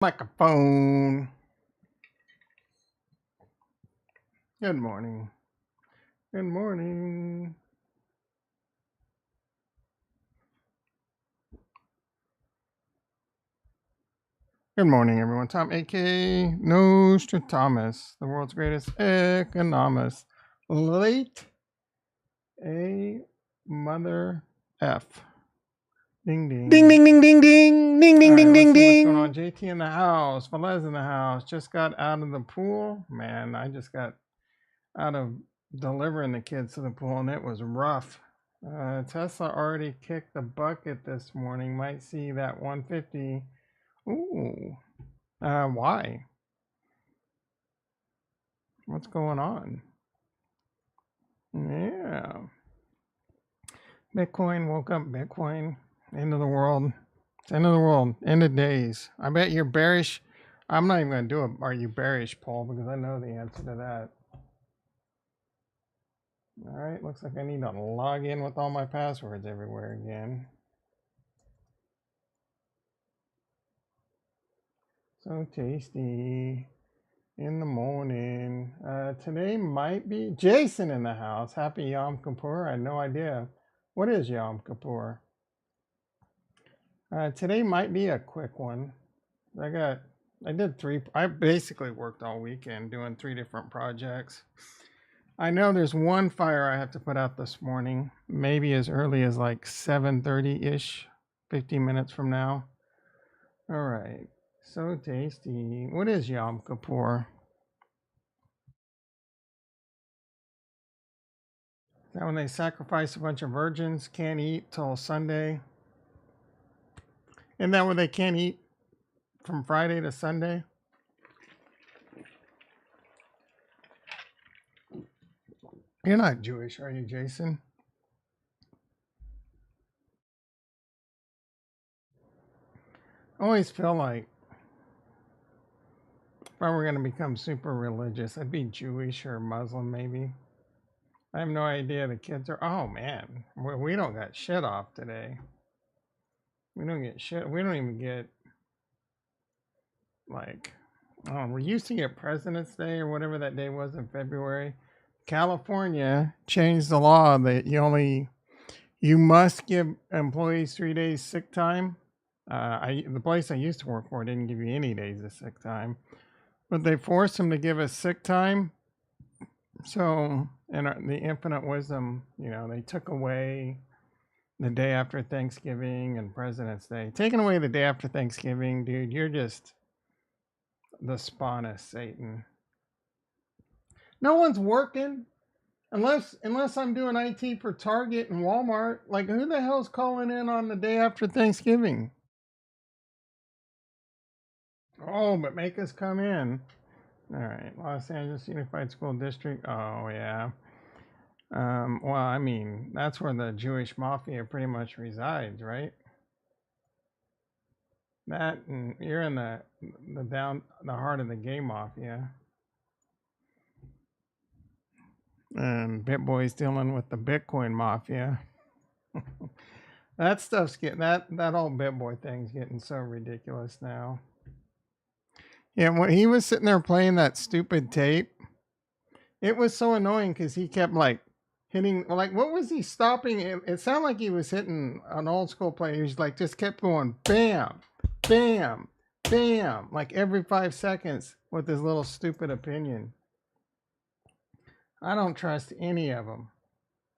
Microphone. Good morning. Good morning. Good morning, everyone. Tom, aka Nostradamus, the world's greatest economist. Late a mother F. Ding ding. Ding ding ding ding ding. Ding ding ding ding ding. What's going on? JT in the house. Velez in the house. Just got out of the pool. Man, I just got out of delivering the kids to the pool and it was rough. Tesla already kicked the bucket this morning. Might see that 150. Ooh. Why? What's going on? Yeah. Bitcoin woke up. Bitcoin. End of the world. It's end of the world. End of days. I bet you're bearish. I'm not even going to do a are you bearish poll because I know the answer to that. All right. Looks like I need to log in with all my passwords everywhere again. So tasty in the morning. Today might be Jason in the house. Happy Yom Kippur. I had no idea. What is Yom Kippur? Today might be a quick one. I basically worked all weekend doing 3 different projects. I know there's one fire I have to put out this morning, maybe as early as like 7:30-ish, 15 minutes from now. All right. So tasty. What is Yom Kippur? Is that when they sacrifice a bunch of virgins, can't eat till Sunday? Isn't that when they can't eat from Friday to Sunday? You're not Jewish, are you, Jason? I always feel like if I were going to become super religious, I'd be Jewish or Muslim, maybe. I have no idea. The kids are, oh man, we don't got shit off today. We don't get shit. We don't even get, like, we used to get President's Day or whatever that day was in February. California changed the law that you must give employees 3 days sick time. The place I used to work for didn't give you any days of sick time, but they forced them to give us sick time. So, in the infinite wisdom, they took away the day after Thanksgiving and President's Day. Taking away the day after Thanksgiving, dude, you're just the spawn of Satan. No one's working unless I'm doing IT for Target and Walmart. Like, who the hell's calling in on the day after Thanksgiving? Oh, but make us come in. All right, Los Angeles Unified School District. Oh yeah. Well, I mean, that's where the Jewish mafia pretty much resides, right? That, and you're in the heart of the gay mafia. And BitBoy's dealing with the Bitcoin mafia. That stuff's getting that whole BitBoy thing's getting so ridiculous now. Yeah, when he was sitting there playing that stupid tape, it was so annoying because he kept like hitting, like, what was he stopping? It sounded like he was hitting an old school play. He was like, just kept going bam, bam, bam, like every 5 seconds with his little stupid opinion. I don't trust any of them.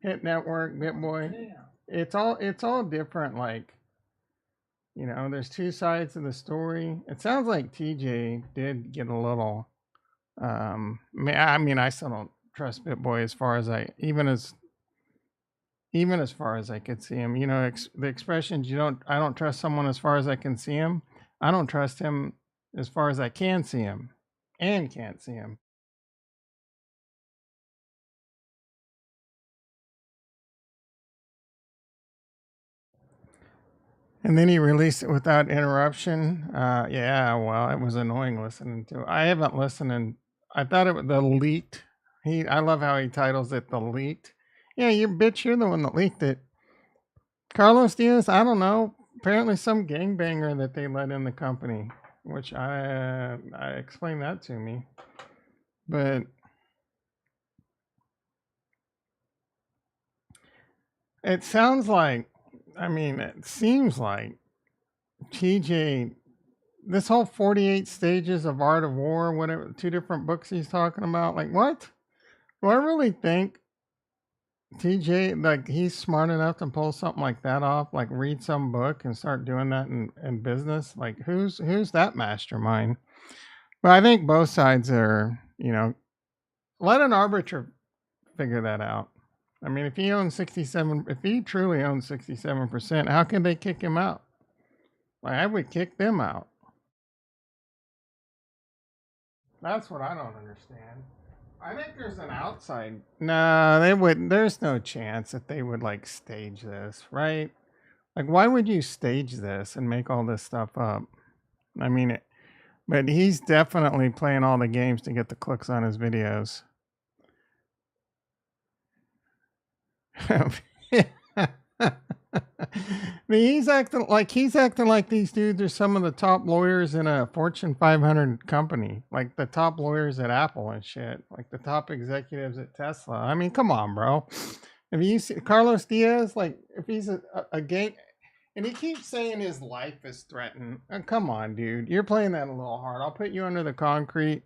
Hit Network, BitBoy. It's all different. Like, there's 2 sides of the story. It sounds like TJ did get a little. I mean, I still don't trust BitBoy as far as even as far as I could see him. The expressions I don't trust someone as far as I can see him. I don't trust him as far as I can see him and can't see him. And then he released it without interruption. Yeah, well, it was annoying listening to. I haven't listened, and I thought it was the leaked. I love how he titles it the leaked. Yeah, you're the one that leaked it. Carlos Diaz, I don't know. Apparently some gangbanger that they let in the company. which I explained that to me. But it sounds like, I mean, it seems like TJ, this whole 48 stages of Art of War, whatever, 2 different books he's talking about, like, what? Do I really think TJ, like, he's smart enough to pull something like that off? Like, read some book and start doing that in business? Like, who's that mastermind? But I think both sides are, let an arbiter figure that out. I mean, if he owns 67, if he truly owns 67%, how can they kick him out? Like, I would kick them out. That's what I don't understand. I think there's an outside. No, they wouldn't. There's no chance that they would like stage this, right? Like, why would you stage this and make all this stuff up? I mean, but he's definitely playing all the games to get the clicks on his videos. He's acting like these dudes are some of the top lawyers in a Fortune 500 company, like the top lawyers at Apple and shit, like the top executives at Tesla. I mean, come on, bro. If you see Carlos Diaz, like if he's a gang, and he keeps saying his life is threatened. Come on, dude, you're playing that a little hard. I'll put you under the concrete.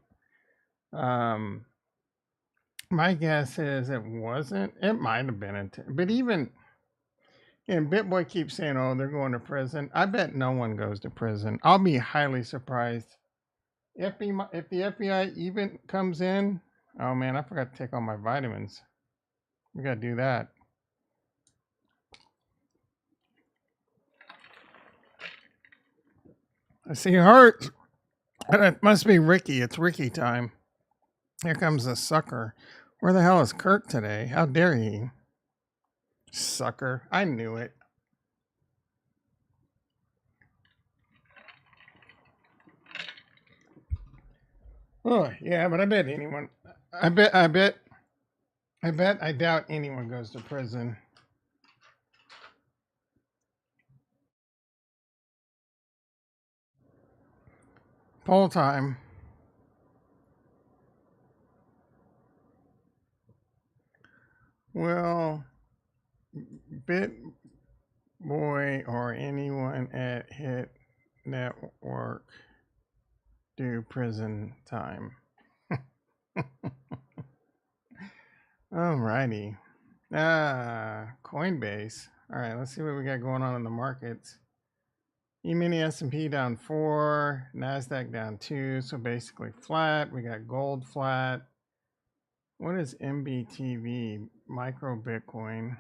My guess is it wasn't. It might have been, but even. And BitBoy keeps saying, "Oh, they're going to prison." I bet no one goes to prison. I'll be highly surprised if the FBI even comes in. Oh man, I forgot to take all my vitamins. We gotta do that. I see heart. It must be Ricky. It's Ricky time. Here comes the sucker. Where the hell is Kurt today? How dare he? Sucker. I knew it. Oh, yeah, but I bet anyone. I doubt anyone goes to prison. Poll time. Well, BitBoy or anyone at Hit Network do prison time. Alrighty. Coinbase. All right, let's see what we got going on in the markets. E-mini S&P down 4, NASDAQ down 2, so basically flat. We got gold flat. What is MBTV? Micro Bitcoin.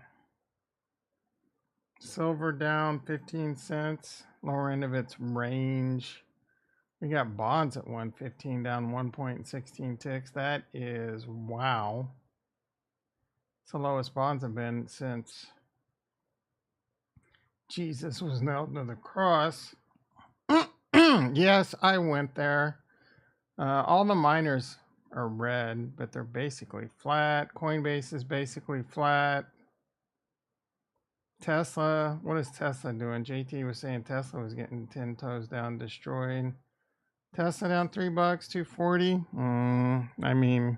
Silver down 15 cents, lower end of its range. We got bonds at 115 down 1.16 ticks. That is wow. It's the lowest bonds have been since Jesus was nailed to the cross. Yes, I went there. All the miners are red, but they're basically flat. Coinbase is basically flat. Tesla, what is Tesla doing? JT was saying Tesla was getting 10 toes down, destroyed. Tesla down $3, 240. I mean,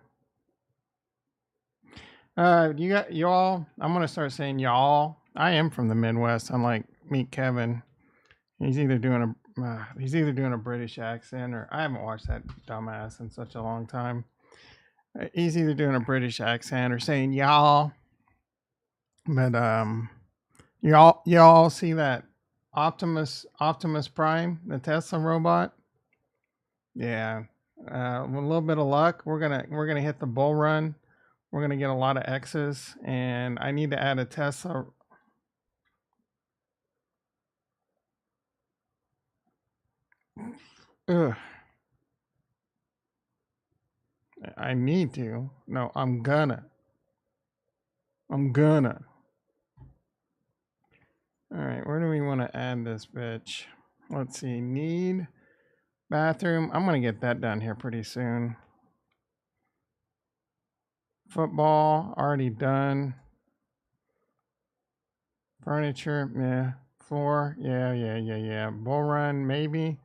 you got y'all. I'm gonna start saying y'all. I am from the Midwest, unlike Meet Kevin. He's either doing a British accent, or I haven't watched that dumbass in such a long time. He's either doing a British accent or saying y'all. But y'all see that Optimus Prime, the Tesla robot? Yeah. With a little bit of luck, we're gonna hit the bull run. We're gonna get a lot of X's, and I need to add a Tesla. Ugh. I need to. No, I'm gonna. All right, where do we want to add this bitch? Let's see. Need bathroom. I'm gonna get that done here pretty soon. Football already done. Furniture, yeah. Floor, yeah. Bull run, maybe.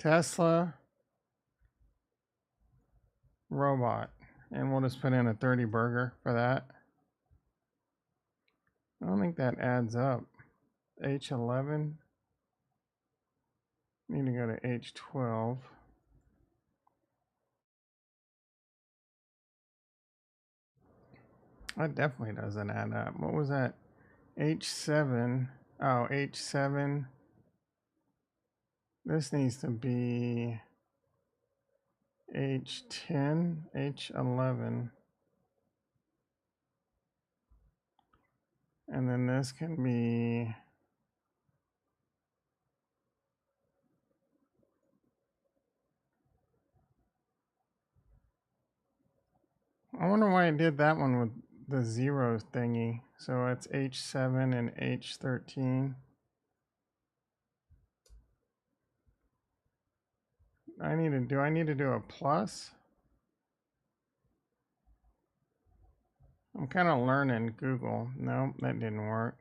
Tesla robot. And we'll just put in a 30 burger for that. I don't think that adds up. H11. Need to go to H12. That definitely doesn't add up. What was that? H7. Oh, H7. This needs to be H10, H11. And then this can be I wonder why I did that one with the zero thingy. So it's H7 and H13. Do I need to do a plus? I'm kind of learning Google. No, that didn't work.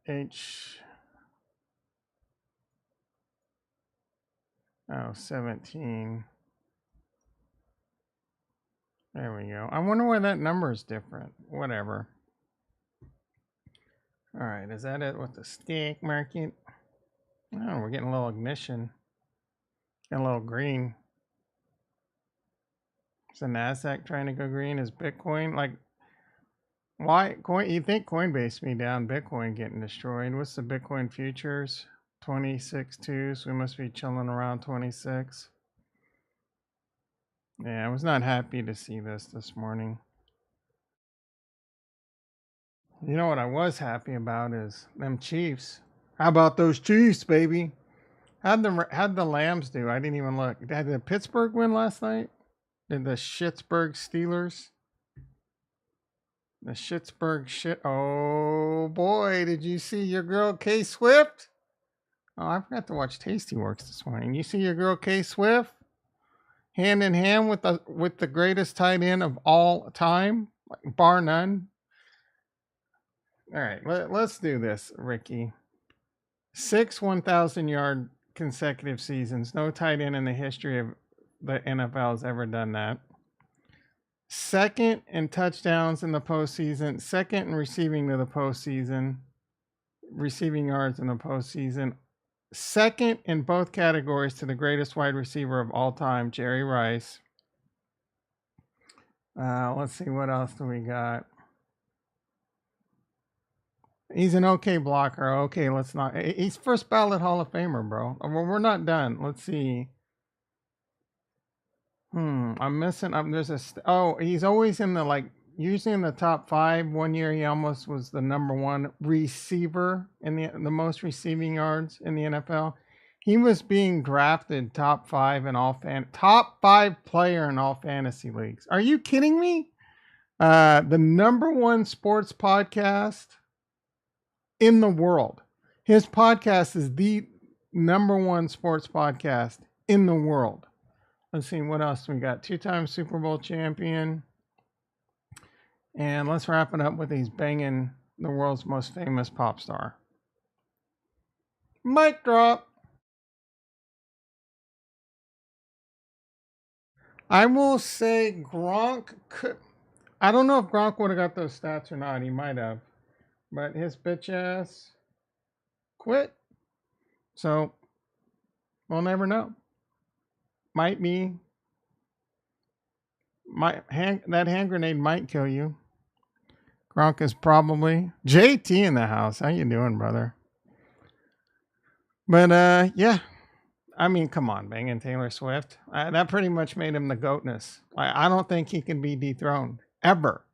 H. Oh, 17. There we go. I wonder why that number is different. Whatever. All right, is that it with the stick market? Oh, we're getting a little ignition. Getting a little green. Is the NASDAQ trying to go green? Is Bitcoin like why you think Coinbase be down, Bitcoin getting destroyed? What's the Bitcoin futures? 26.2, so we must be chilling around 26. Yeah, I was not happy to see this morning. You know what I was happy about is them Chiefs. How about those Chiefs, baby? How'd the Lambs do? I didn't even look. Did Pittsburgh win last night? Did the Schittsburg Steelers? The Schittsburg shit. Oh boy, did you see your girl K Swift? Oh, I forgot to watch Tasty Works this morning. You see your girl K Swift? Hand in hand with the greatest tight end of all time, bar none. All right, let's do this, Ricky. 6 1,000-yard consecutive seasons. No tight end in the history of the NFL has ever done that. Second in touchdowns in the postseason. Second in receiving to the postseason. Receiving yards in the postseason. Second in both categories to the greatest wide receiver of all time, Jerry Rice. Let's see, what else do we got? He's an okay blocker. Okay, let's not. He's first ballot Hall of Famer, bro. We're not done. Let's see. I'm missing. He's always in the usually in the top 5. One year he almost was the number 1 receiver in the most receiving yards in the NFL. He was being drafted top 5 in top 5 player in all fantasy leagues. Are you kidding me? The number 1 sports podcast in the world. His podcast is the number 1 sports podcast in the world. Let's see, what else we got? 2-time Super Bowl champion. And let's wrap it up with he's banging the world's most famous pop star. Mic drop. I will say Gronk could. I don't know if Gronk would have got those stats or not. He might have. But his bitch ass quit. So we'll never know. Might be. That hand grenade might kill you. Gronk is probably JT in the house. How you doing, brother? But yeah. I mean, come on, banging Taylor Swift. That pretty much made him the goatness. I don't think he can be dethroned. Ever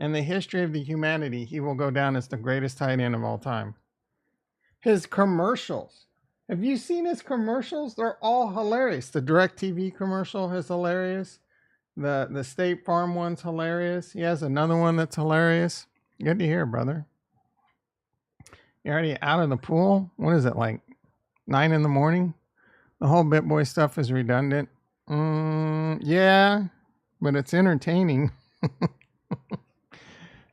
in the history of the humanity, he will go down as the greatest tight end of all time. His commercials. Have you seen his commercials? They're all hilarious. The DirecTV commercial is hilarious. The State Farm one's hilarious. He has another one that's hilarious. Good to hear, brother. You're already out of the pool? What is it, like 9 in the morning? The whole BitBoy stuff is redundant. Yeah, but it's entertaining.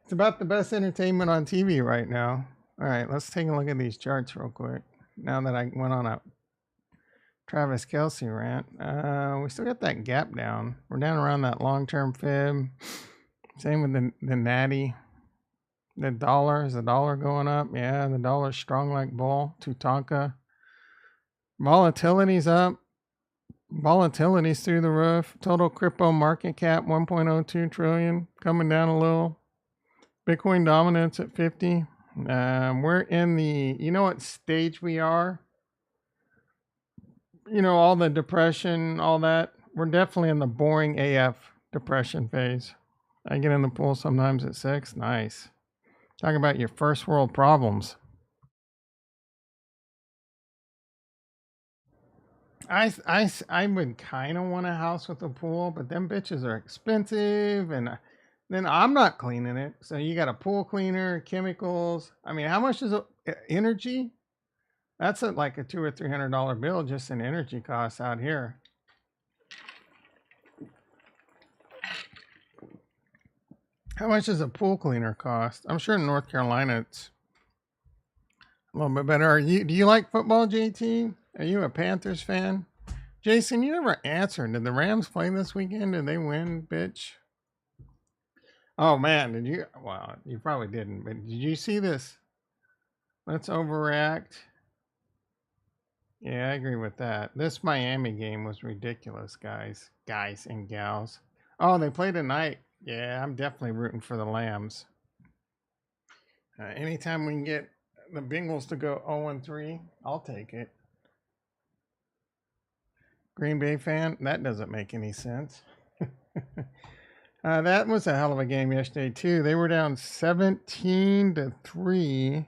It's about the best entertainment on TV right now. All right, let's take a look at these charts real quick. Now that I went on a Travis Kelce rant, we still got that gap down. We're down around that long-term fib. Same with the natty. The dollar, is the dollar going up? Yeah, the dollar's strong like bull. Tutanka. Volatility's up. Volatility's through the roof. Total crypto market cap 1.02 trillion, coming down a little. Bitcoin dominance at 50. We're in the, you know what stage we are? You know, all the depression, all that. We're definitely in the boring AF depression phase. I get in the pool sometimes at 6. Nice. Talk about your first world problems. I would kind of want a house with a pool, but them bitches are expensive, and then I'm not cleaning it. So you got a pool cleaner, chemicals. I mean, how much is energy? That's like a $200 or $300 bill just in energy costs out here. How much does a pool cleaner cost? I'm sure in North Carolina it's a little bit better. Do you like football, JT? Are you a Panthers fan? Jason, you never answered. Did the Rams play this weekend? Did they win, bitch? Oh man, did you? Well, you probably didn't, but did you see this? Let's overreact. Yeah, I agree with that. This Miami game was ridiculous, guys and gals. Oh, they play tonight. Yeah, I'm definitely rooting for the Lambs. Anytime we can get the Bengals to go 0-3, I'll take it. Green Bay fan? That doesn't make any sense. That was a hell of a game yesterday, too. They were down 17-3.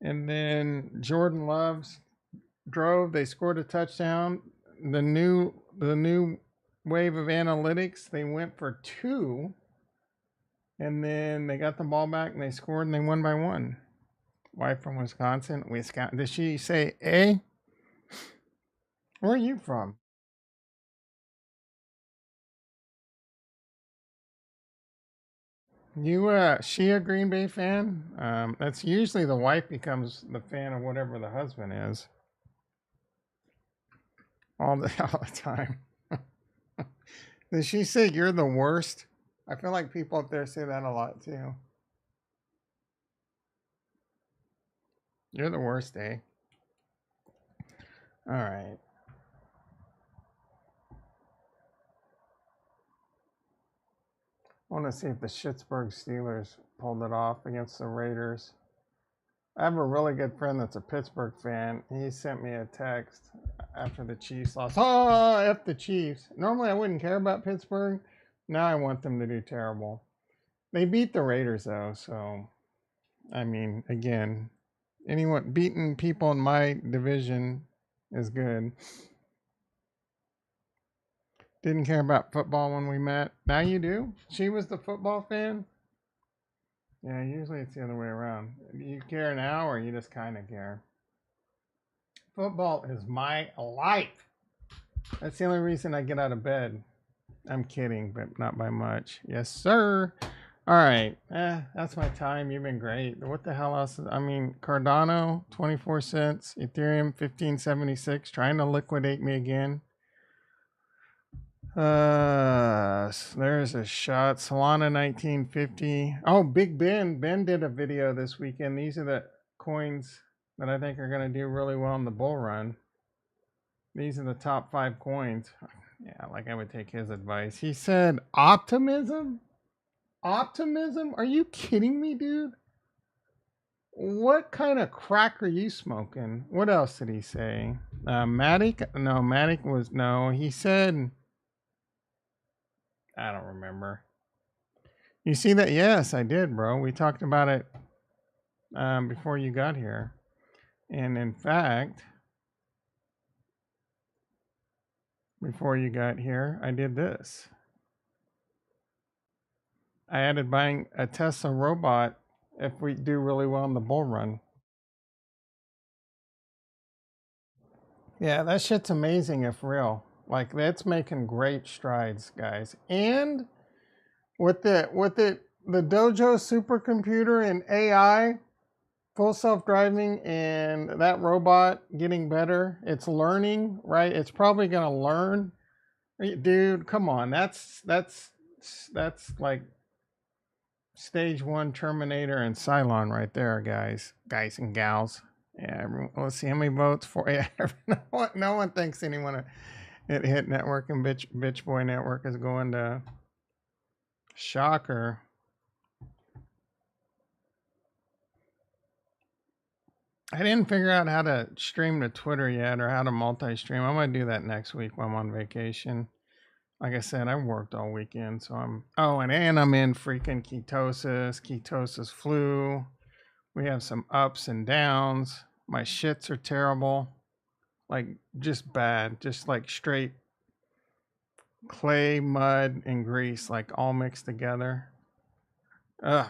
And then Jordan Love's drove. They scored a touchdown. The new wave of analytics, they went for 2. And then they got the ball back and they scored and they won by 1. Wife from Wisconsin. Did she say A? Where are you from? She a Green Bay fan? That's usually the wife becomes the fan of whatever the husband is. All the time. Did she say you're the worst? I feel like people up there say that a lot too. You're the worst, eh? All right. I want to see if the Pittsburgh Steelers pulled it off against the Raiders. I have a really good friend that's a Pittsburgh fan. He sent me a text after the Chiefs lost. Oh, F the Chiefs. Normally I wouldn't care about Pittsburgh. Now I want them to do terrible. They beat the Raiders though, so I mean, again, anyone beating people in my division is good. Didn't care about football when we met. Now you do? She was the football fan? Yeah, usually it's the other way around. Do you care now or you just kind of care? Football is my life. That's the only reason I get out of bed. I'm kidding, but not by much. Yes, sir. All right. That's my time. You've been great. What the hell else? I mean, Cardano, 24 cents. Ethereum, 1576. Trying to liquidate me again. There's a shot. Solana 1950. Oh, Big Ben. Ben did a video this weekend. These are the coins that I think are going to do really well in the bull run. These are the top 5 coins. Yeah, like I would take his advice. He said optimism? Optimism? Are you kidding me, dude? What kind of crack are you smoking? What else did he say? Matic? No, Matic was, no, he said, I don't remember. You see that? Yes, I did, bro. We talked about it before you got here. And in fact, before you got here, I did this. I added buying a Tesla robot if we do really well in the bull run. Yeah, that shit's amazing if real. Like, that's making great strides, guys. And with the Dojo supercomputer and AI, Full self-driving and that robot getting better. It's learning, right? It's probably going to learn. Dude, come on. That's like stage 1 Terminator and Cylon right there, guys and gals. Yeah, let's see how many votes for. Yeah, no one thinks anyone at Hit Network and Bitch Boy Network is going to. Shocker. I didn't figure out how to stream to Twitter yet or how to multi-stream. I'm gonna do that next week when I'm on vacation. Like I said, I worked all weekend, so and I'm in freaking ketosis flu. We have some ups and downs. My shits are terrible. Like just bad. Just like straight clay, mud, and grease, like all mixed together. Ugh.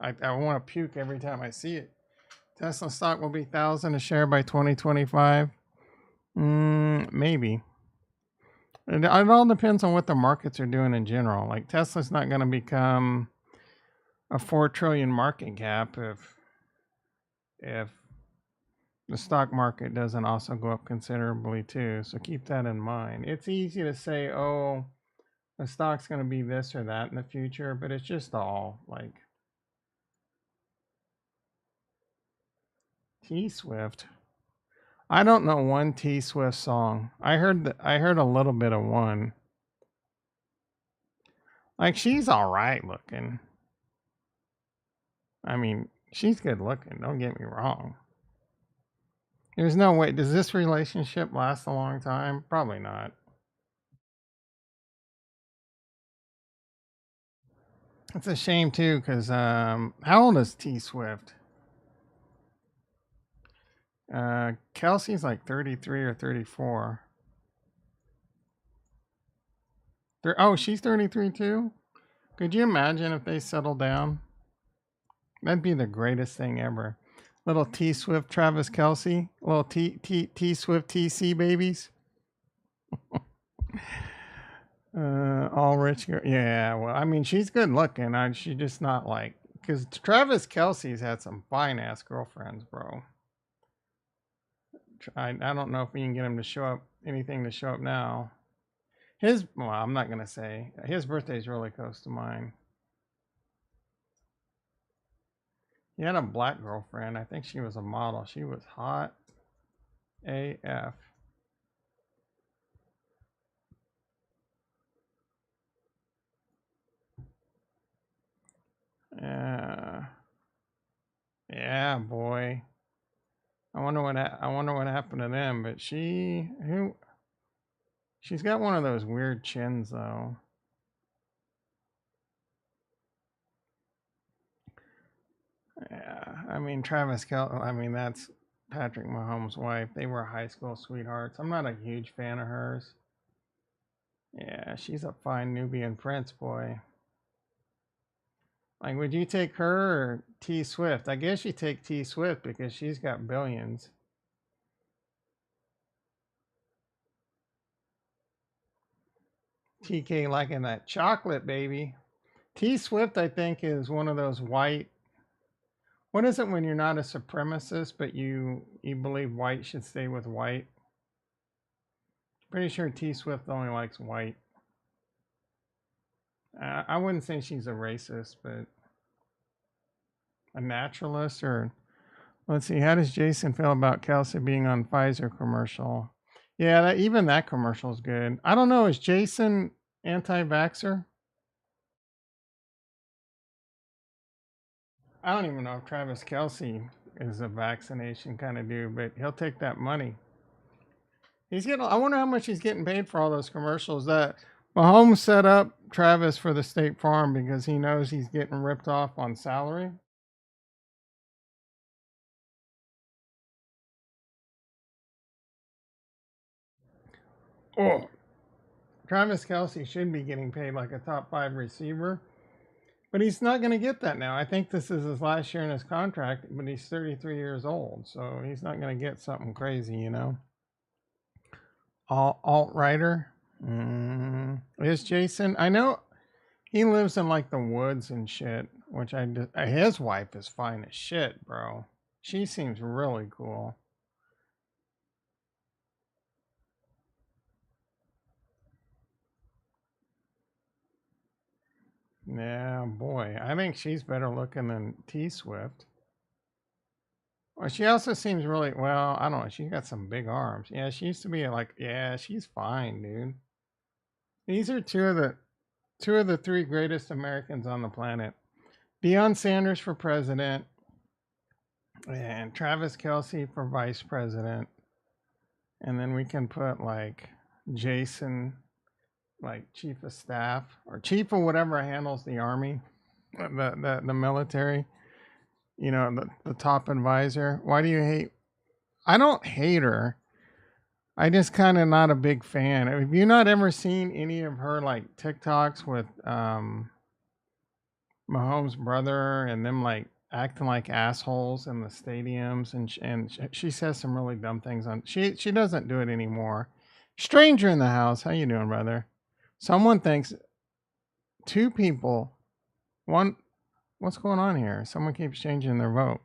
I want to puke every time I see it. Tesla stock will be 1,000 a share by 2025. Maybe. It all depends on what the markets are doing in general. Like Tesla's not going to become a 4 trillion market cap if the stock market doesn't also go up considerably too. So keep that in mind. It's easy to say, oh, the stock's going to be this or that in the future, but it's just all like T Swift. I don't know one T Swift song. I heard a little bit of one. Like she's all right looking. I mean, she's good looking. Don't get me wrong. There's no way. Does this relationship last a long time? Probably not. It's a shame too, because how old is T Swift? Kelsey's like 33 or 34. Oh, she's 33 too. Could you imagine if they settle down? That'd be the greatest thing ever. Little T Swift, Travis Kelsey, little T Swift TC babies. All rich girl. Yeah, well, I mean, she's good looking. She's just not like, because Travis Kelsey's had some fine ass girlfriends, bro. I don't know if we can get him to show up, anything to show up now. Well, I'm not gonna say his birthday's really close to mine. He had a black girlfriend. I think she was a model. She was hot AF. Yeah, boy. I wonder what happened to them. But she's got one of those weird chins though. Yeah, I mean Travis Kelce. I mean that's Patrick Mahomes' wife. They were high school sweethearts. I'm not a huge fan of hers. Yeah, she's a fine Nubian prince, boy. Like, would you take her or T Swift? I guess you take T Swift because she's got billions. TK liking that chocolate, baby. T Swift, I think, is one of those white. What is it when you're not a supremacist, but you believe white should stay with white? Pretty sure T Swift only likes white. I wouldn't say she's a racist, but a naturalist. Or let's see, how does Jason feel about Kelsey being on Pfizer commercial? Yeah, even that commercial is good. I don't know. Is Jason anti-vaxxer? I don't even know if Travis Kelsey is a vaccination kind of dude, but he'll take that money. He's getting. I wonder how much he's getting paid for all those commercials. That Mahomes set up Travis for the State Farm because he knows he's getting ripped off on salary. Oh, Travis Kelsey should be getting paid like a top 5 receiver, but he's not going to get that now. I think this is his last year in his contract, but he's 33 years old, so he's not going to get something crazy, you know. Alt writer is Jason. I know he lives in like the woods and shit, which his wife is fine as shit, bro. She seems really cool. Yeah, boy. I think she's better looking than T Swift. Well, she also seems really well. I don't know. She's got some big arms. Yeah, she used to be like, yeah, she's fine, dude. These are two of the three greatest Americans on the planet. Deion Sanders for president, and Travis Kelsey for vice president, and then we can put like Jason, like chief of staff or chief of whatever handles the army, the military. You know, the top advisor. Why do you hate? I don't hate her. I just kind of not a big fan. Have you not ever seen any of her like TikToks with Mahomes' brother and them like acting like assholes in the stadiums? She says some really dumb things on. She doesn't do it anymore. Stranger in the house. How you doing, brother? Someone thinks two people. One. What's going on here? Someone keeps changing their vote.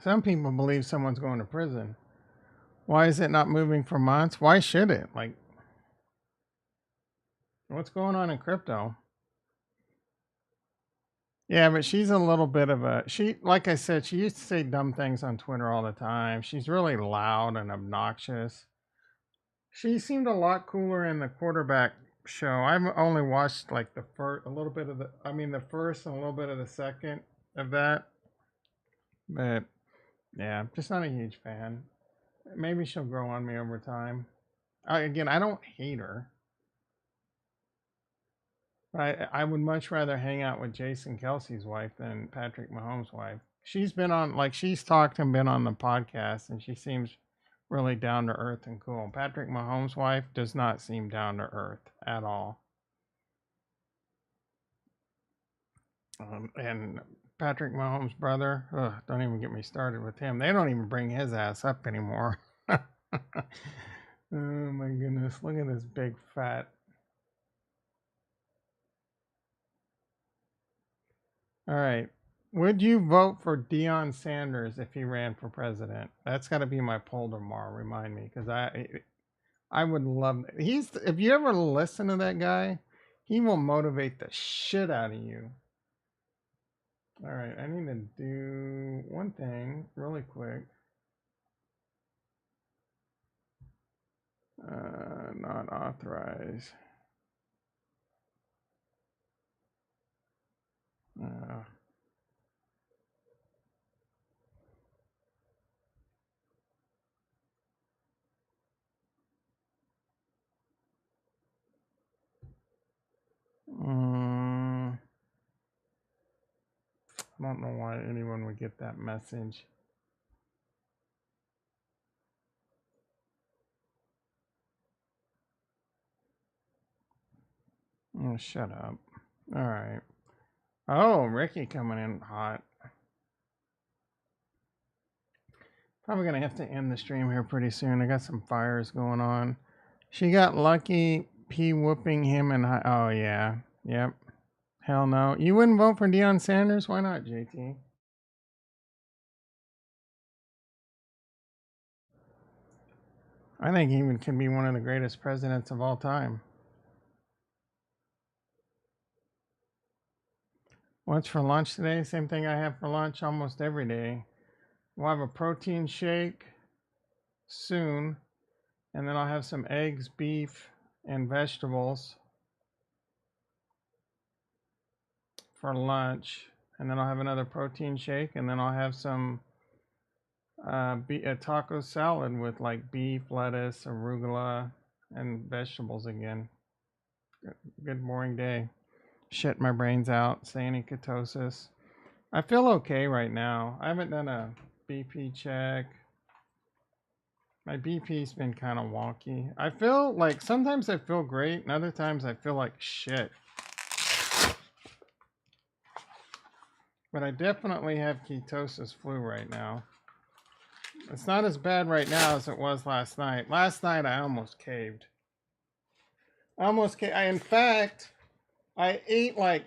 Some people believe someone's going to prison. Why is it not moving for months? Why should it? Like, what's going on in crypto? Yeah, but she's a little bit of a like I said, she used to say dumb things on Twitter all the time. She's really loud and obnoxious. She seemed a lot cooler in the quarterback show. I've only watched like the first a little bit of the first and a little bit of the second of that. But yeah, just not a huge fan. Maybe she'll grow on me over time. Again, I don't hate her. I would much rather hang out with Jason Kelsey's wife than Patrick Mahomes' wife. She's been on, like, she's talked and been on the podcast, and she seems really down to earth and cool. Patrick Mahomes' wife does not seem down to earth at all. And Patrick Mahomes' brother, don't even get me started with him. They don't even bring his ass up anymore. Oh my goodness, look at this big fat. All right. Would you vote for Deion Sanders if he ran for president? That's got to be my poll tomorrow. Remind me, because I would love. He's if you ever listen to that guy, he will motivate the shit out of you. All right, I need to do one thing really quick. Not authorize. Uh, I don't know why anyone would get that message. Oh, shut up. All right. Oh, Ricky coming in hot. Probably gonna have to end the stream here pretty soon. I got some fires going on. She got lucky. P whooping him and oh yeah, yep. Hell no. You wouldn't vote for Deion Sanders? Why not, JT? I think he can be one of the greatest presidents of all time. What's for lunch today? Same thing I have for lunch almost every day. We'll have a protein shake soon, and then I'll have some eggs, beef, and vegetables for lunch. And then I'll have another protein shake, and then I'll have some a taco salad with like beef, lettuce, arugula, and vegetables again. Good boring day. Shit my brains out, staying in ketosis. I feel okay right now. I haven't done a BP check. My BP's been kind of wonky. I feel like sometimes I feel great, and other times I feel like shit. But I definitely have ketosis flu right now. It's not as bad right now as it was last night. Last night I almost caved. In fact, I ate like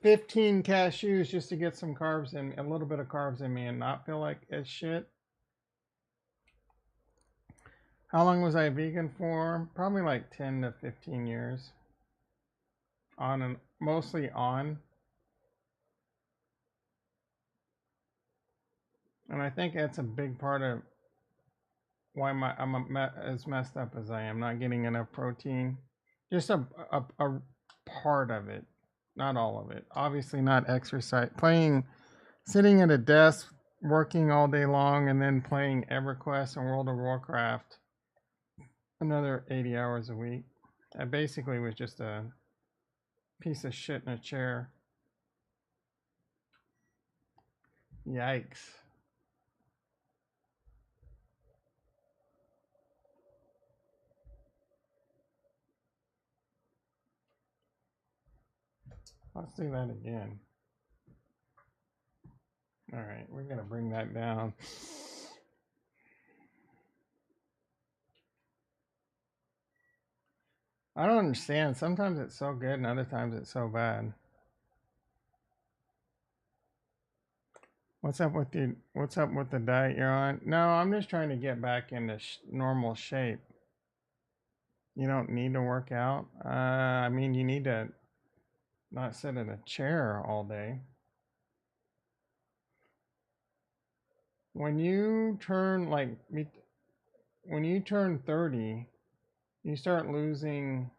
15 cashews just to get some carbs in, a little bit of carbs in me and not feel like it's shit. How long was I vegan for? Probably like 10 to 15 years. On and mostly on. And I think that's a big part of why I'm as messed up as I am, not getting enough protein. Just a part of it, not all of it. Obviously not exercise. Sitting at a desk, working all day long, and then playing EverQuest and World of Warcraft another 80 hours a week. I basically was just a piece of shit in a chair. Yikes. Let's do that again. All right, we're going to bring that down. I don't understand. Sometimes it's so good and other times it's so bad. What's up with the diet you're on? No, I'm just trying to get back into normal shape. You don't need to work out. I mean, you need to not sit in a chair all day. When you turn when you turn 30, you start losing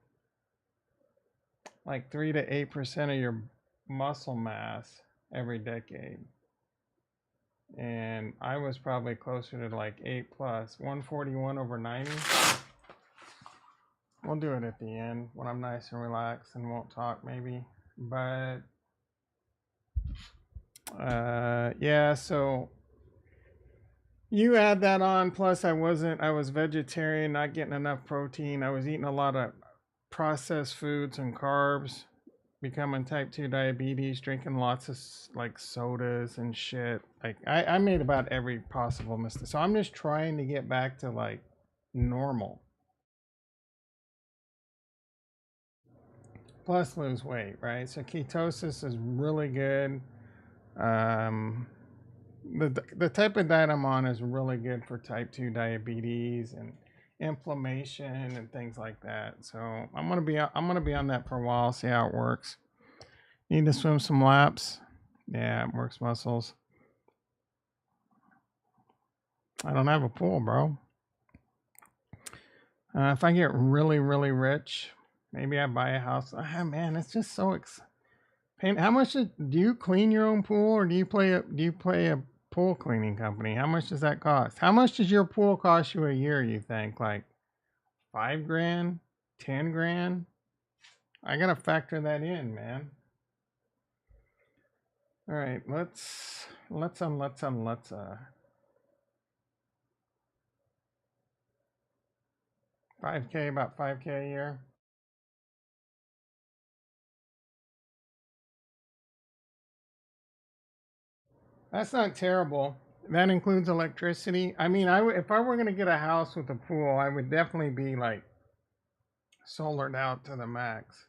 like 3 to 8% of your muscle mass every decade. And I was probably closer to like 8 plus, 141 over 90. We'll do it at the end when I'm nice and relaxed and won't talk maybe. But yeah, so you add that on, plus I was vegetarian, not getting enough protein. I was eating a lot of processed foods and carbs, becoming type 2 diabetes, drinking lots of like sodas and shit. Like I made about every possible mistake. So I'm just trying to get back to like normal. Plus lose weight, right? So ketosis is really good. The type of diet I'm on is really good for type 2 diabetes and inflammation and things like that. So I'm gonna be on that for a while, see how it works. Need to swim some laps. Yeah, it works muscles. I don't have a pool, bro. If I get really, really rich, maybe I buy a house. Man, it's just so How much do you clean your own pool, or do you play a pool cleaning company? How much does that cost? How much does your pool cost you a year? You think like $5,000, $10,000? I gotta factor that in, man. All right, let's 5K, about 5K a year. That's not terrible. That includes electricity. I mean, if I were gonna get a house with a pool, I would definitely be like solared out to the max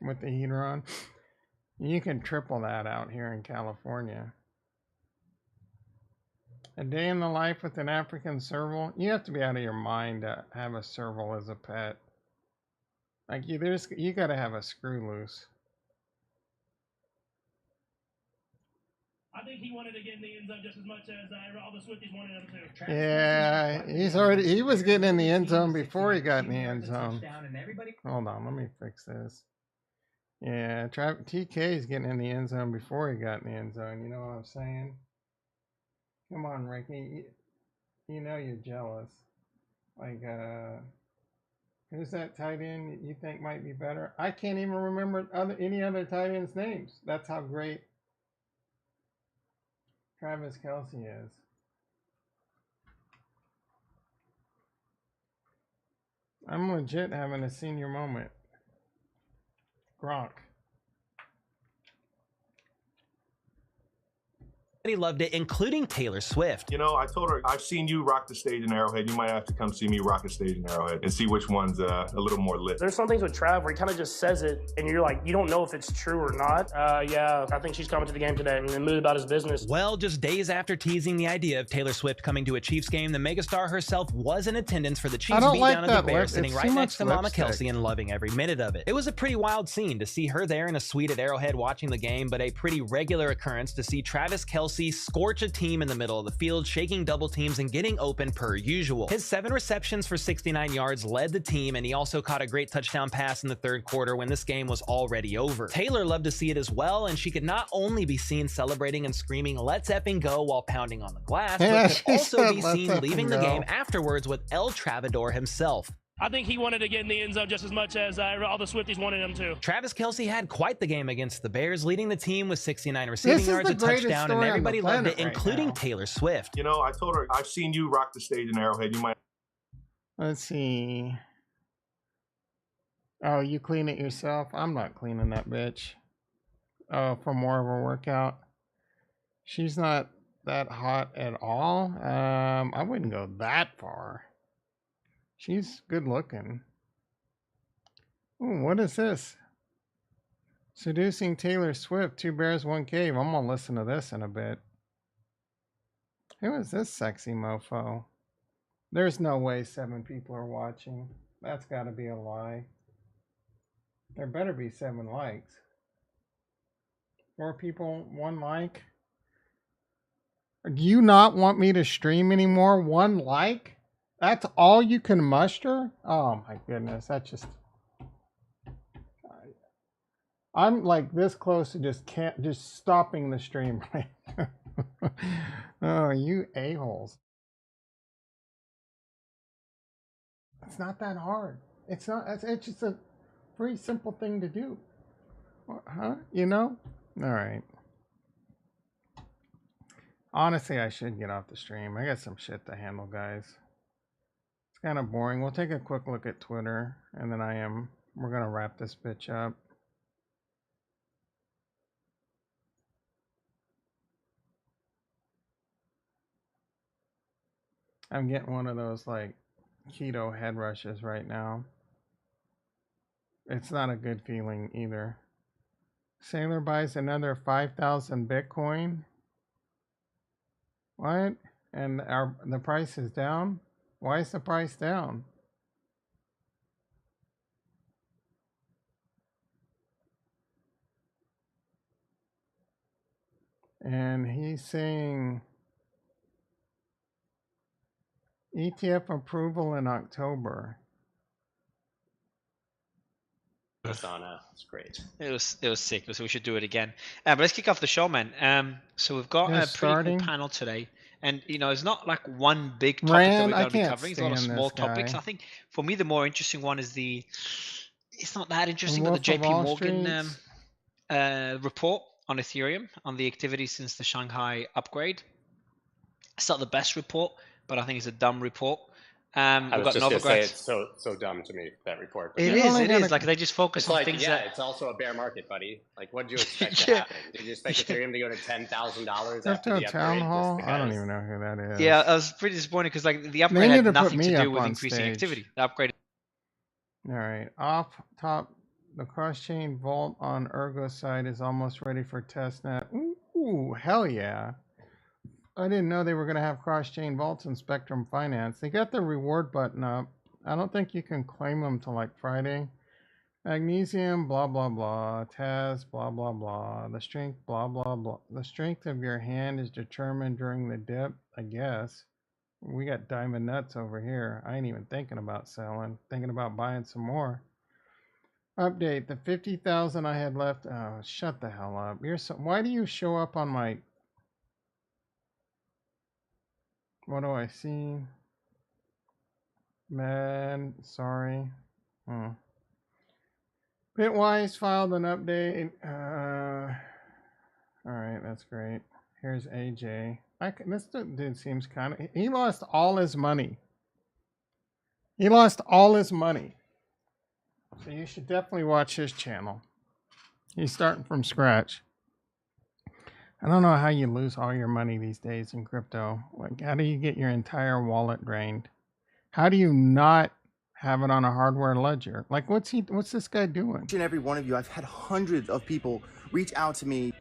with the heater on. You can triple that out here in California. A day in the life with an African serval. You have to be out of your mind to have a serval as a pet. Like you got to have a screw loose. I think he wanted to get in the end zone just as much as all the Swifties wanted him to. Yeah, he was getting in the end zone before he got in the end zone. Hold on, let me fix this. Yeah, TK is getting in the end zone before he got in the end zone. You know what I'm saying? Come on, Ricky. You know you're jealous. Like, who's that tight end you think might be better? I can't even remember any other tight ends' names. That's how great Travis Kelce is. I'm legit having a senior moment. Gronk. loved it, including Taylor Swift. You know, I told her, I've seen you rock the stage in Arrowhead. You might have to come see me rock the stage in Arrowhead and see which one's a little more lit. There's some things with Trav where he kind of just says it, and you're like, you don't know if it's true or not. Yeah, I think she's coming to the game today, and then mood about his business. Well, just days after teasing the idea of Taylor Swift coming to a Chiefs game, the megastar herself was in attendance for the Chiefs beatdown of the Bears, sitting right next to Mama Kelsey and loving every minute of it. It was a pretty wild scene to see her there in a suite at Arrowhead watching the game, but a pretty regular occurrence to see Travis Kelce scorch a team in the middle of the field, shaking double teams and getting open per usual. His 7 receptions for 69 yards led the team, and he also caught a great touchdown pass in the third quarter when this game was already over. Taylor loved to see it as well, and she could not only be seen celebrating and screaming "Let's effing go" while pounding on the glass, but could also be seen leaving the game afterwards with El Travador himself. I think he wanted to get in the end zone just as much as all the Swifties wanted him to. Travis Kelce had quite the game against the Bears, leading the team with 69 receiving yards, a touchdown, and everybody loved it, including Taylor Swift. You know, I told her, I've seen you rock the stage in Arrowhead. You might. Let's see. Oh, you clean it yourself? I'm not cleaning that bitch. Oh, for more of a workout. She's not that hot at all. I wouldn't go that far. She's good looking. Ooh, what is this? Seducing Taylor Swift, 2 bears, 1 cave. I'm gonna listen to this in a bit. Who is this sexy mofo? There's no way 7 people are watching. That's gotta be a lie. There better be 7 likes. 4 people, 1 like. Do you not want me to stream anymore? 1 like? That's all you can muster? Oh my goodness, that's just... I'm like this close to just stopping the stream right now. Oh, you a-holes. It's not that hard. It's not, it's just a very simple thing to do. Huh? You know? All right. Honestly, I should get off the stream. I got some shit to handle, guys. It's kind of boring. We'll take a quick look at Twitter, and then we're gonna wrap this bitch up. I'm getting one of those like keto head rushes right now. It's not a good feeling either. Sailor buys another 5,000 Bitcoin. What? And the price is down? Why is the price down? And he's saying ETF approval in October. Cardano, it's great. It was sick, so we should do it again. But let's kick off the show, man. So we've got a pretty cool panel today. And, you know, it's not like one big topic that we're going to be covering. It's a lot of small topics. I think, for me, the more interesting one is it's not that interesting, but the JP Morgan report on Ethereum, on the activity since the Shanghai upgrade. It's not the best report, but I think it's a dumb report. I was just going to say it's so dumb to me, that report. It is. Like, they just focus on things it's also a bear market, buddy. Like, what did you expect to happen? Did you expect Ethereum to go to $10,000 after the town upgrade? hall? I don't even know who that is. Yeah, I was pretty disappointed because, like, the upgrade had nothing to do with increasing activity. The upgrade. All right. Off top, the cross-chain vault on Ergo side is almost ready for testnet. Ooh, hell yeah. I didn't know they were going to have cross-chain vaults in Spectrum Finance. They got the reward button up. I don't think you can claim them till like Friday. Magnesium, blah, blah, blah. Taz, blah, blah, blah. The strength, blah, blah, blah. The strength of your hand is determined during the dip, I guess. We got diamond nuts over here. I ain't even thinking about selling. Thinking about buying some more. Update. The 50,000 I had left. Oh, shut the hell up. Why do you show up on my... What do I see? Man, sorry. Bitwise filed an update. Alright, that's great. Here's AJ. This dude seems kind of... He lost all his money. He lost all his money. So you should definitely watch his channel. He's starting from scratch. I don't know how you lose all your money these days in crypto. Like, how do you get your entire wallet drained? How do you not have it on a hardware ledger? Like, what's this guy doing? Each and every one of you, I've had hundreds of people reach out to me.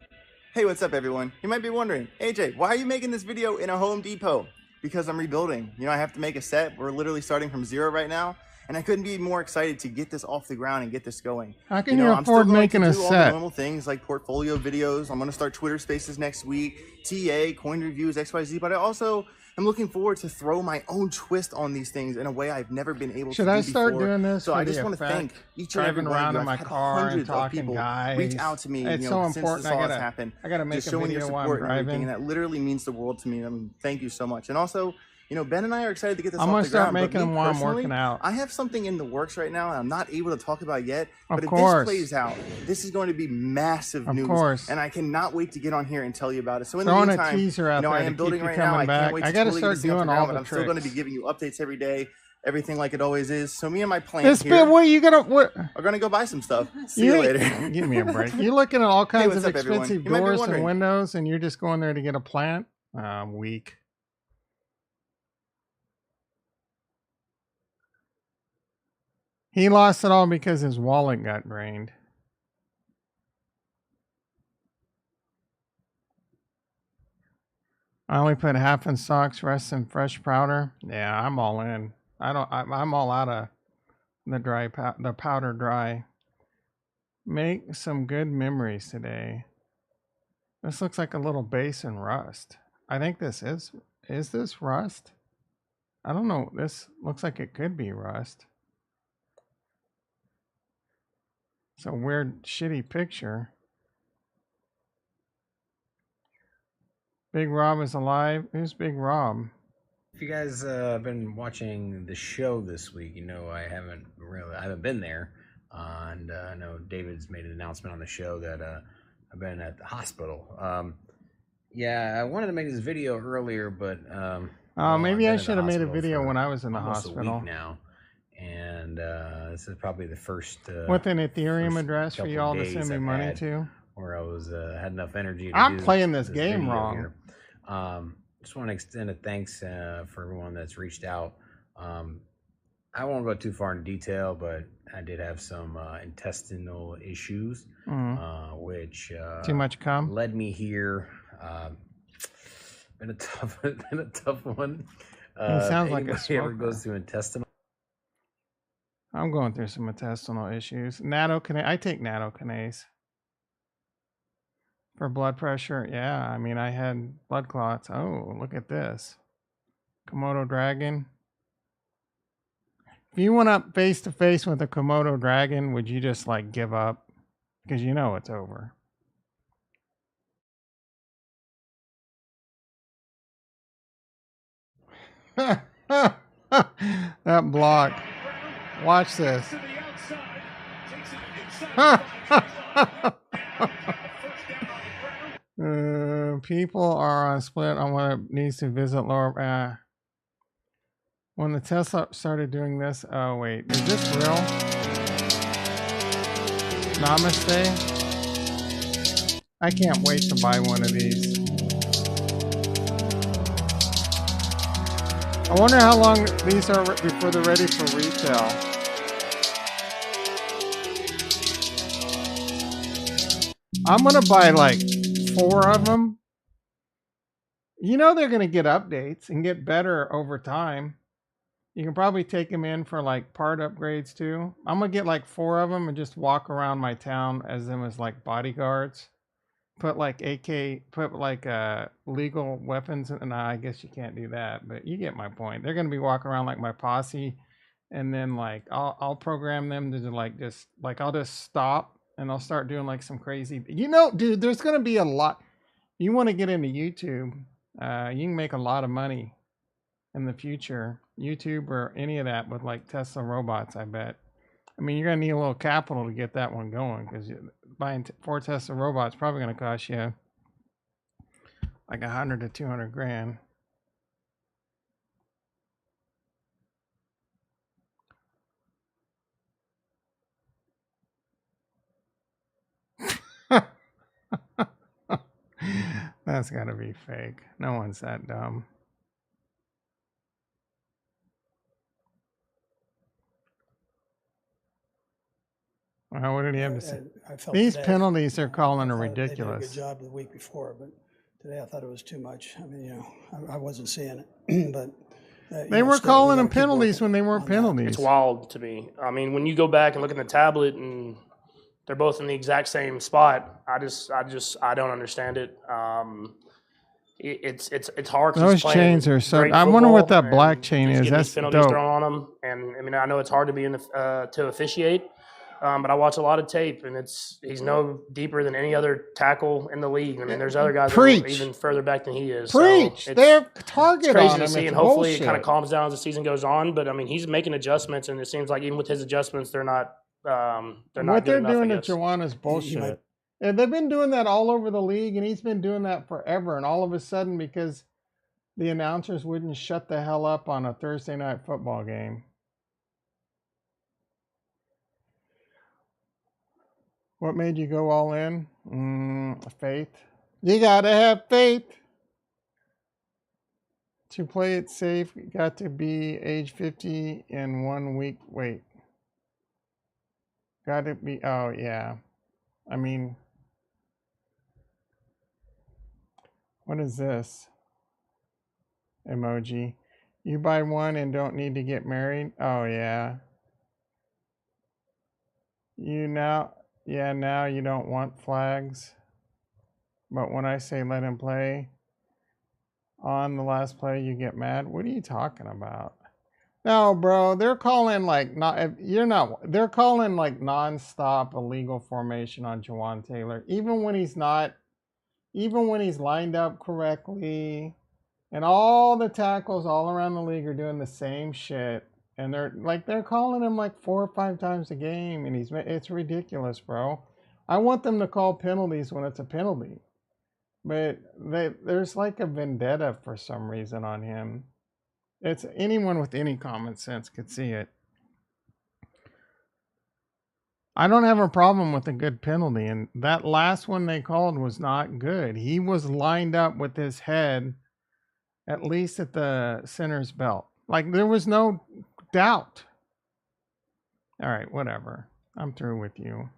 Hey, what's up, everyone? You might be wondering, AJ, why are you making this video in a Home Depot? Because I'm rebuilding. You know, I have to make a set. We're literally starting from zero right now. And I couldn't be more excited to get this off the ground and get this going. How can you afford making a set? All the normal things like portfolio videos. I'm going to start Twitter Spaces next week, TA, coin reviews, XYZ. But I also am looking forward to throw my own twist on these things in a way I've never been able to do before. Should I start doing this? So I just want to thank each and every one of you. I've had hundreds of people reach out to me, it's so since important. this all has happened. I gotta make just a showing your video while support I'm and everything, driving. and that literally means the world to me. I mean, thank you so much. And also, you know, Ben and I are excited to get this I'm off gonna the start ground. making them while I'm working out. I have something in the works right now, and I'm not able to talk about yet. Of But if course. this plays out, this is going to be massive news. Course. And I cannot wait to get on here and tell you about it. So in Throwing the a meantime, teaser out you know, there I to am keep building you right now. coming I back. can't wait I to gotta totally start get this off doing the all ground, the but I'm still going to tricks. be giving you updates every day, everything like it always is. So me and my plan This here bit, what you gonna what? are going to go buy some stuff. See you later. Give me a break. You're looking at all kinds what's of up, everyone? expensive You might be doors and wondering. windows, and you're just going there to get a plant. Weak. He lost it all because his wallet got drained. I only put half in socks, rest in fresh powder. Yeah, I'm all in. I'm all out of the powder dry. Make some good memories today. This looks like a little base in rust. I think this is this rust? I don't know. This looks like it could be rust. It's a weird, shitty picture. Big Rob is alive. Who's Big Rob? If you guys have been watching the show this week, you know I haven't been there. And I know David's made an announcement on the show that I've been at the hospital. Yeah, I wanted to make this video earlier, but maybe I should have made a video when I was in the almost hospital. A week now. And this is probably the first with an Ethereum address for y'all to send me money to, where I was had enough energy to I'm do playing this game wrong here. Just want to extend a thanks for everyone that's reached out. I won't go too far in detail, but I did have some intestinal issues, which too much cum led me here. Been a tough one. He sounds like a smoker. Ever goes through intestinal. I'm going through some intestinal issues. I take nattokinase for blood pressure. Yeah, I mean, I had blood clots. Oh, look at this. Komodo dragon. If you went up face to face with a Komodo dragon, would you just like give up? Because you know it's over. That block. Watch this. People are on split on what needs to visit lower. When the Tesla started doing this, oh wait, is this real? Namaste. I can't wait to buy one of these. I wonder how long these are before they're ready for retail. I'm gonna buy like 4 of them. You know they're gonna get updates and get better over time. You can probably take them in for like part upgrades too. I'm gonna get like 4 of them and just walk around my town as them as like bodyguards. Put like legal weapons, and I guess you can't do that, but you get my point. They're gonna be walking around like my posse, and then like I'll program them to I'll just stop and I'll start doing like some crazy. You know, dude, there's gonna be a lot. You want to get into YouTube? You can make a lot of money in the future, YouTube or any of that with like Tesla robots. I bet. I mean, you're gonna need a little capital to get that one going because buying 4 Tesla robots is probably gonna cost you like 100 to 200 grand. That's got to be fake. No one's that dumb. What did he have to say? These penalties they're calling are ridiculous. They did a good job the week before, but today I thought it was too much. I mean, you know, I wasn't seeing it, but they were calling them penalties when they weren't penalties. It's wild to me. I mean, when you go back and look at the tablet and they're both in the exact same spot, I don't understand it. It's hard. Those chains are so. I wonder what that black chain is. That's penalties dope. thrown on them, and I mean, I know it's hard to be in the to officiate. But I watch a lot of tape, and he's no deeper than any other tackle in the league. I mean, there's other guys that are even further back than he is. Preach! So they're target crazy on him. To see, and hopefully it kind of calms down as the season goes on. But I mean, he's making adjustments, and it seems like even with his adjustments, they're not. What they're doing to Juwan is bullshit. And they've been doing that all over the league, and he's been doing that forever. And all of a sudden, because the announcers wouldn't shut the hell up on a Thursday night football game. What made you go all in? Faith. You gotta have faith. To play it safe, you got to be age 50 in 1 week. Wait. Got to be, oh yeah. I mean, what is this? Emoji. You buy one and don't need to get married? Oh yeah. Now you don't want flags. But when I say let him play, on the last play you get mad. What are you talking about? No, bro, they're calling like they're calling like nonstop illegal formation on Juwan Taylor. Even when he's lined up correctly, and all the tackles all around the league are doing the same shit. And they're calling him like 4 or 5 times a game, and it's ridiculous, bro. I want them to call penalties when it's a penalty, but there's like a vendetta for some reason on him. It's anyone with any common sense could see it. I don't have a problem with a good penalty, and that last one they called was not good. He was lined up with his head at least at the center's belt. Like there was no doubt. All right, whatever. I'm through with you.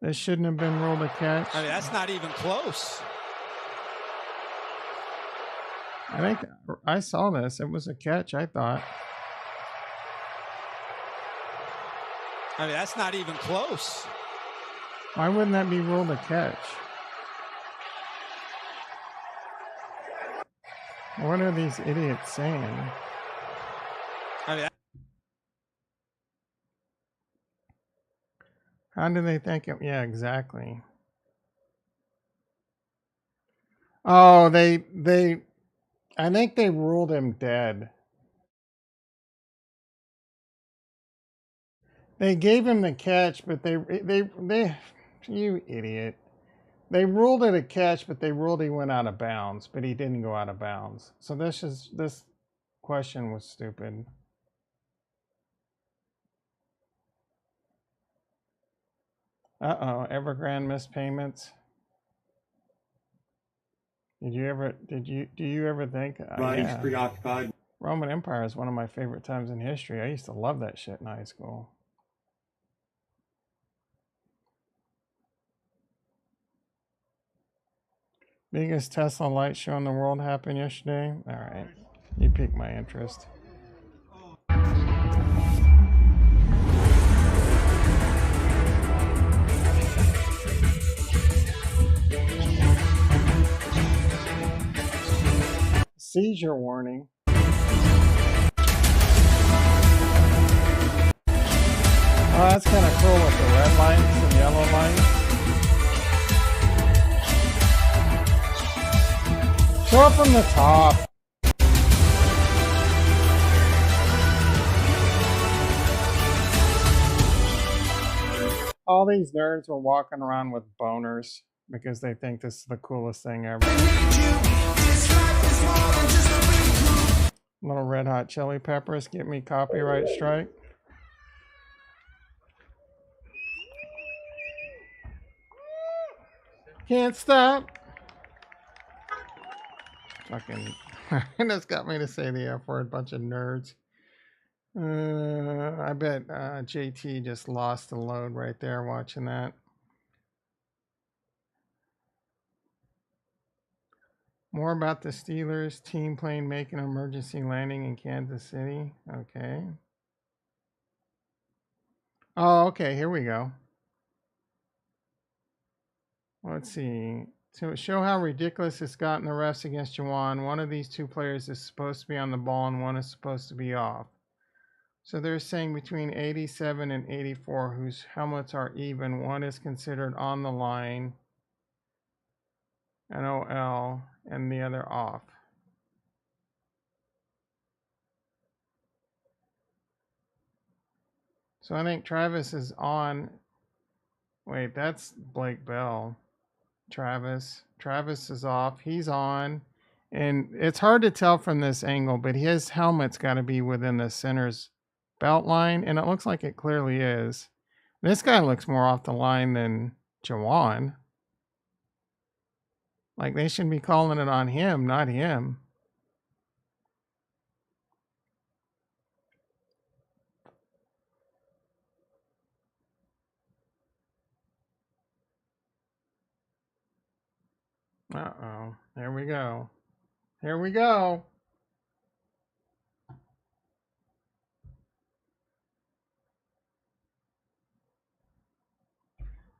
This shouldn't have been ruled a catch. I mean, that's not even close. I think I saw this. It was a catch, I thought. I mean, that's not even close. Why wouldn't that be ruled a catch? What are these idiots saying? I mean, how do they think it? Yeah, exactly. Oh, I think they ruled him dead. They gave him the catch, but they you idiot. They ruled it a catch, but they ruled he went out of bounds, but he didn't go out of bounds. So this question was stupid. Evergrande missed payments. Do you ever think Ronnie's preoccupied. Roman Empire is one of my favorite times in history. I used to love that shit in high school. Biggest Tesla light show in the world happened yesterday. All right, you piqued my interest. Seizure warning. Oh, that's kind of cool with the red lights and yellow lights. Show up from the top. All these nerds were walking around with boners because they think this is the coolest thing ever. Little Red Hot Chili Peppers, get me copyright strike. Can't stop. Fucking, that's got me to say the F word. Bunch of nerds. I bet JT just lost the load right there watching that. More about the Steelers team plane making an emergency landing in Kansas City. Okay. Oh, okay. Here we go. Let's see. To show how ridiculous it's gotten the refs against Juwan, one of these two players is supposed to be on the ball and one is supposed to be off. So they're saying between 87 and 84 whose helmets are even, one is considered on the line, an OL, and the other off. So I think Travis is on. Wait, that's Blake Bell. Travis is off. He's on. And it's hard to tell from this angle, but his helmet's got to be within the center's belt line, and it looks like it clearly is. This guy looks more off the line than Jawan. Like, they should be calling it on him, not him. Uh-oh. Here we go. Here we go.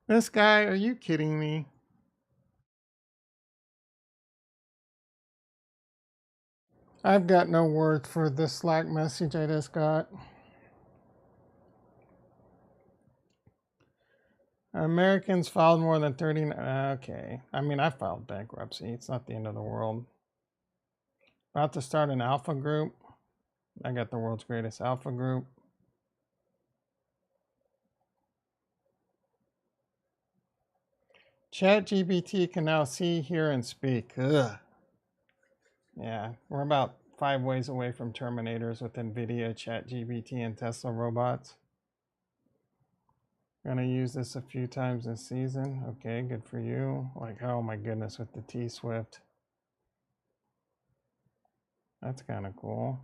This guy, are you kidding me? I've got no words for this Slack message I just got. Americans filed more than 30. Okay. I mean, I filed bankruptcy. It's not the end of the world. About to start an alpha group. I got the world's greatest alpha group. ChatGPT can now see, hear, and speak. Ugh. Yeah, we're about 5 ways away from Terminators with NVIDIA, ChatGPT, and Tesla robots. Gonna use this a few times this season. Okay, good for you. Like, oh my goodness, with the T-Swift. That's kind of cool.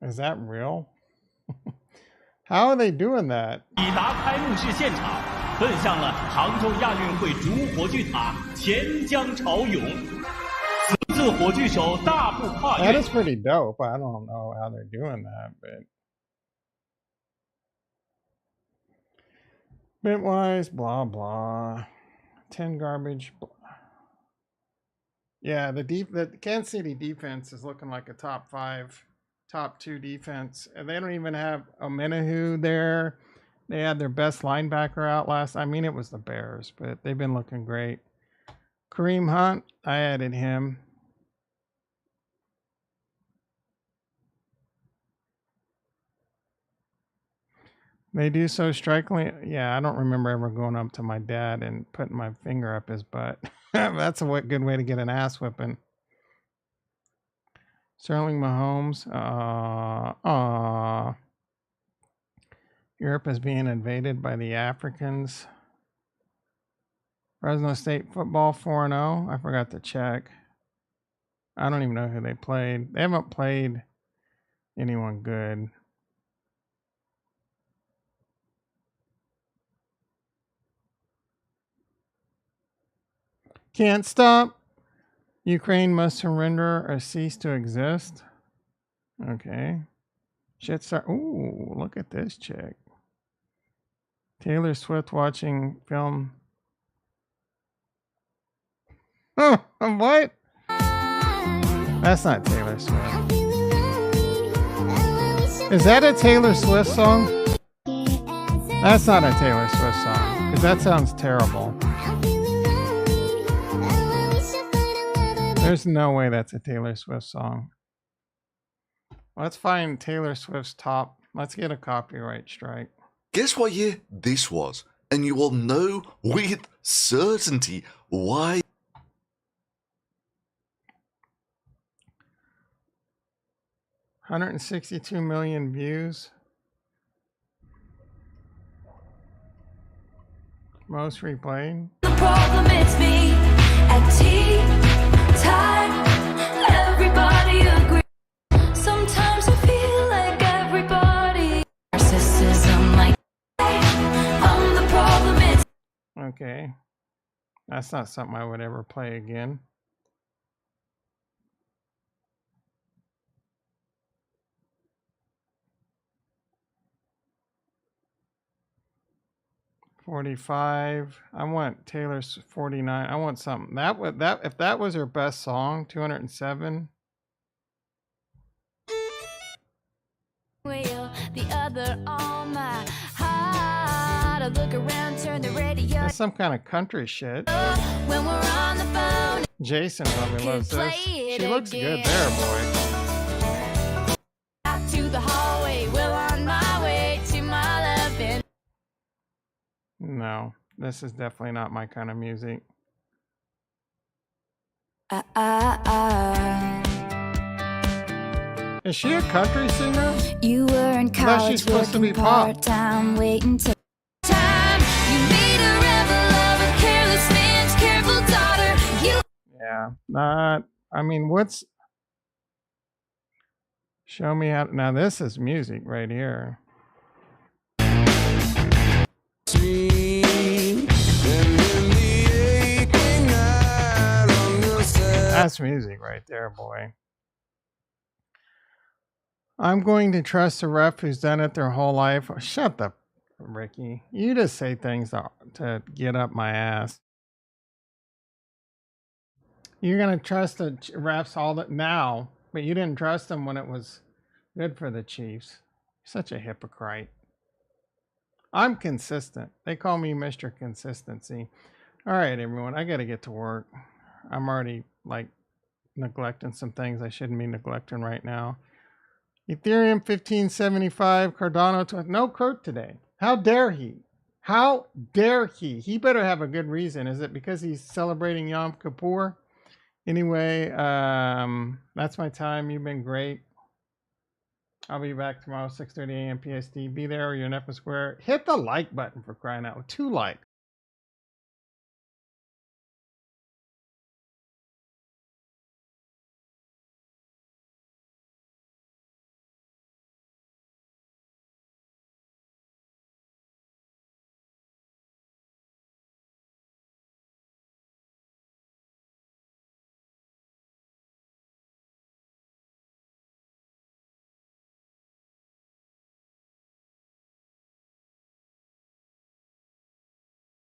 Is that real? How are they doing that? 抵达开幕式现场，奔向了杭州亚运会主火炬塔钱江潮涌。此次火炬手大步跨越。 That is pretty dope. I don't know how they're doing that, but Bitwise, blah blah. 10 garbage. Blah. Yeah, the Kansas City defense is looking like a top 5, top 2 defense. And they don't even have Omenahu there. They had their best linebacker out last. I mean, it was the Bears, but they've been looking great. Kareem Hunt, I added him. They do so strikingly. Yeah, I don't remember ever going up to my dad and putting my finger up his butt. That's a good way to get an ass whipping. Sterling Mahomes. Europe is being invaded by the Africans. Fresno State football 4-0. I forgot to check. I don't even know who they played. They haven't played anyone good. Can't stop. Ukraine must surrender or cease to exist. Okay. Shit start. Ooh, look at this chick. Taylor Swift watching film. Oh, what? That's not Taylor Swift. Is that a Taylor Swift song? That's not a Taylor Swift song, because that sounds terrible. There's no way that's a Taylor Swift song. Let's find Taylor Swift's top. Let's get a copyright strike. Guess what year this was? And you will know with certainty why. 162 million views. Most replayed. The problem is me at tea time. Everybody agree. Sometimes I feel like everybody. Narcissism, like I'm the problem. It's okay. That's not something I would ever play again. $45. I want Taylor's 49. I want something. If that was her best song, 207. the other on my heart. I look around, turn the radio. That's some kind of country shit. When we're on the phone. Jason probably loves this. She looks good there, boy. Out to the hallway, well on my way to my loving. No, this is definitely not my kind of music. Is she a country singer? You were in college, she's supposed to be part-time, waiting till time. You made a rebel of a careless man's careful daughter. You. Yeah, not. I mean, what's? Show me how. Now this is music right here. That's music right there, boy. I'm going to trust a ref who's done it their whole life. Shut the, Ricky. You just say things to get up my ass. You're going to trust the refs all that now, but you didn't trust them when it was good for the Chiefs. Such a hypocrite. I'm consistent. They call me Mr. Consistency. All right, everyone. I got to get to work. I'm already like neglecting some things I shouldn't be neglecting right now. Ethereum 1575, Cardano. No Kurt today. How dare he? How dare he? He better have a good reason. Is it because he's celebrating Yom Kippur? Anyway, that's my time. You've been great. I'll be back tomorrow, 6:30 a.m. PST. Be there or you're in Square. Hit the like button for crying out loud. 2 likes.